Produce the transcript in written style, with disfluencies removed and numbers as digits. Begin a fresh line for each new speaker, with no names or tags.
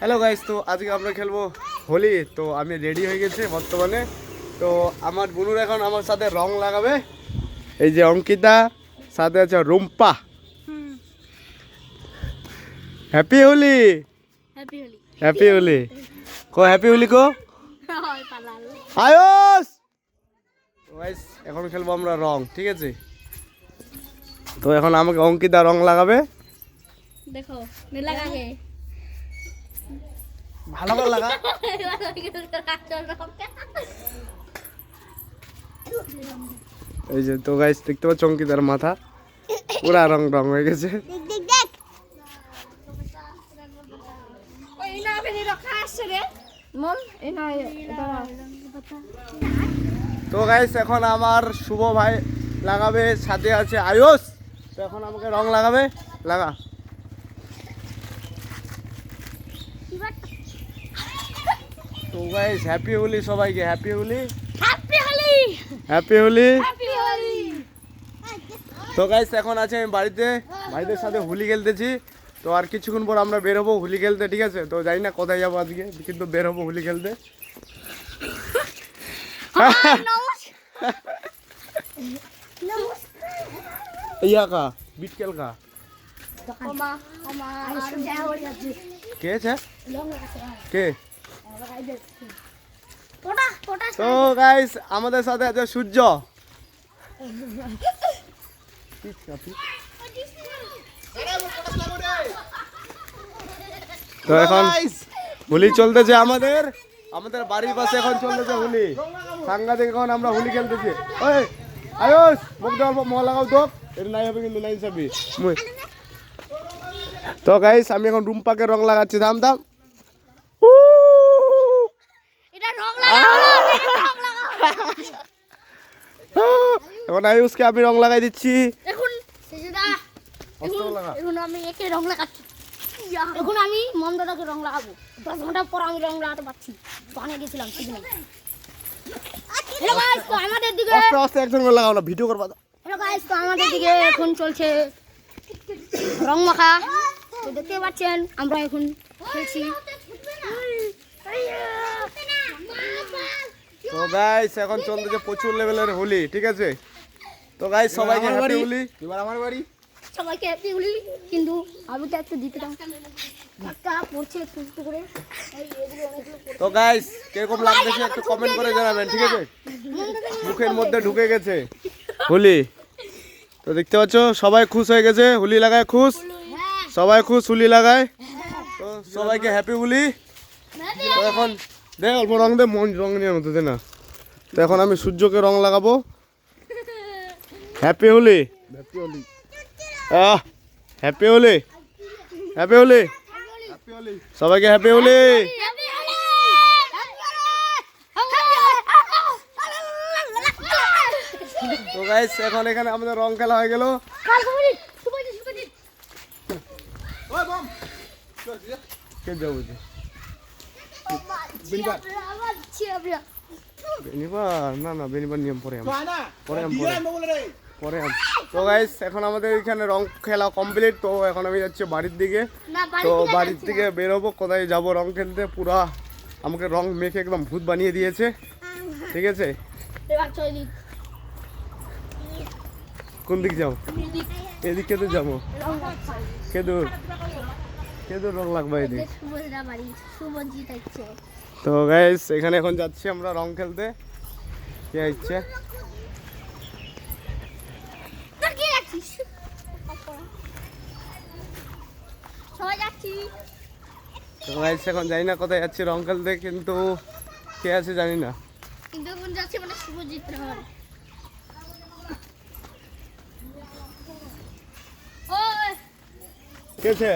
Hello guys, তো আজকে আমরা খেলবো হোলি। তো আমি রেডি হয়ে গেছি বর্তমানে। তো আমার বোনুর এখন আমার সাথে রং লাগাবে। এই যে অঙ্কিতা, সাথে আছে Rumpa. Happy Holi,
happy Holi.
Happy Holi কো, হ্যাপি হোলি কো আয়ুষ। গাইস এখন খেলবো আমরা রং, ঠিক আছে? তো এখন আমাকে অঙ্কিতা রং লাগাবে।
দেখো নীলা লাগে
ভালো করে লাগা। এই যে তো গাইস দেখতে পাচ্ছ অঙ্কিতার মাথা পুরা রং রং হয়ে গেছে। তো গাইস এখন আমার শুভ ভাই লাগাবে, সাথে আছে আয়ুষ। তো এখন আমাকে রং লাগাবে, লাগা। তো গাইস হ্যাপি হোলি সবাইকে, happy Holi,
happy Holi,
happy Holi.
Happy Holi.
তো গাইস এখন আছে আমি বাড়িতে, ভাইদের সাথে হোলি খেলতেছি। তো আর কিছুক্ষণ পর আমরা বের হবো হোলি খেলতে, ঠিক আছে? তো জানি না কোথায় যাবো আজকে, কিন্তু বের হবো হোলি খেলতে। ইয়া কা বিটকেল কা কে আছে কে? তো গাইস আমাদের সাথে আছে সূর্য। তো এখন হোলি চলতেছে আমাদের বাড়ির পাশে, এখন চলতেছে হোলি সাংঘাতিক। এখন আমরা হোলি খেলতেছি। ওই আয়ুষ মুখ দেওয়ার পর মহা লাগাও তো, এটা নাই হবে কিন্তু, নাই যাবি। তো গাইস আমি এখন রুম্পাকে রং লাগাচ্ছি, থাম থাম। এখন আয়ুষকে আমি রং লাগাই দিচ্ছি।
এখন আমি একে রং লাগাচ্ছি। এখন আমি মন্দাদাকে রং লাগাবো। 10 ঘন্টা পর আমি রং লাগাতে পারছি। বানিয়ে গেছিলাম সেদিন। হ্যালো গাইস, তো আমাদের দিকে
আস্তে আস্তে একজন করে লাগাও না, ভিডিও করবা।
হ্যালো গাইস, তো আমাদের দিকে এখন চলছে রং মাখা। তো দেখতে পাচ্ছেন আমরা এখন খেলছি।
তো গাইস এখন চলতেছে প্রচুর লেভেলের হোলি, ঠিক আছে? তো গাইস সবাইকে হ্যাপি হোলি। এবার আমার বাড়ি
সবাইকে হ্যাপি হোলি। কিন্তু আলুটা একটু দিতে দাও, একটা পড়ছে একটু করে।
তো গাইস কিরকম লাগতেছে একটু কমেন্ট করে জানাবেন, ঠিক আছে? মুখের মধ্যে ঢুকে গেছে হোলি। তো দেখতে পাচ্ছ সবাই খুশ হয়ে গেছে, হোলি লাগায় খুশ, সবাই খুশ হোলি লাগায়। তো সবাইকে হ্যাপি হোলি। তো এখন দেখ অল্প রং দে, মন রং নিয়ে মতো দে না। তো এখন আমি সূর্যকে রং লাগাবো। Happy Holi, happy Holi, happy Holi, happy Holi, সবাইকে হ্যাপি হোলি। তো গাইস এখন এখানে আমাদের রং খেলা হয়ে গেল। কে যাবো বেনিবার? না না, বেনিবার নিয়ম পরে পরে। তো গাইস এখন আমাদের এখানে রং খেলা কমপ্লিট। তো এখন আমি যাচ্ছি বাড়ির দিকে। তো বাড়ির থেকে বেরোবো, কোথায় যাব রং খেলতে। পুরা আমাকে রং মেখে একদম ভূত বানিয়ে দিয়েছে, ঠিক আছে? কোন দিক যাও? এদিক কেদুর যাবো, কেদুর রং লাগবে এদিক। তো গাইস এখানে এখন যাচ্ছি আমরা রং খেলতে। কে ইচ্ছে তো গাইস এখন জানি না কোথায় যাচ্ছি রং খেলতে, কিন্তু কে আছে জানি না।
কিন্তু এখন যাচ্ছে মানে শুভজিৎ রায়।
কে আছে?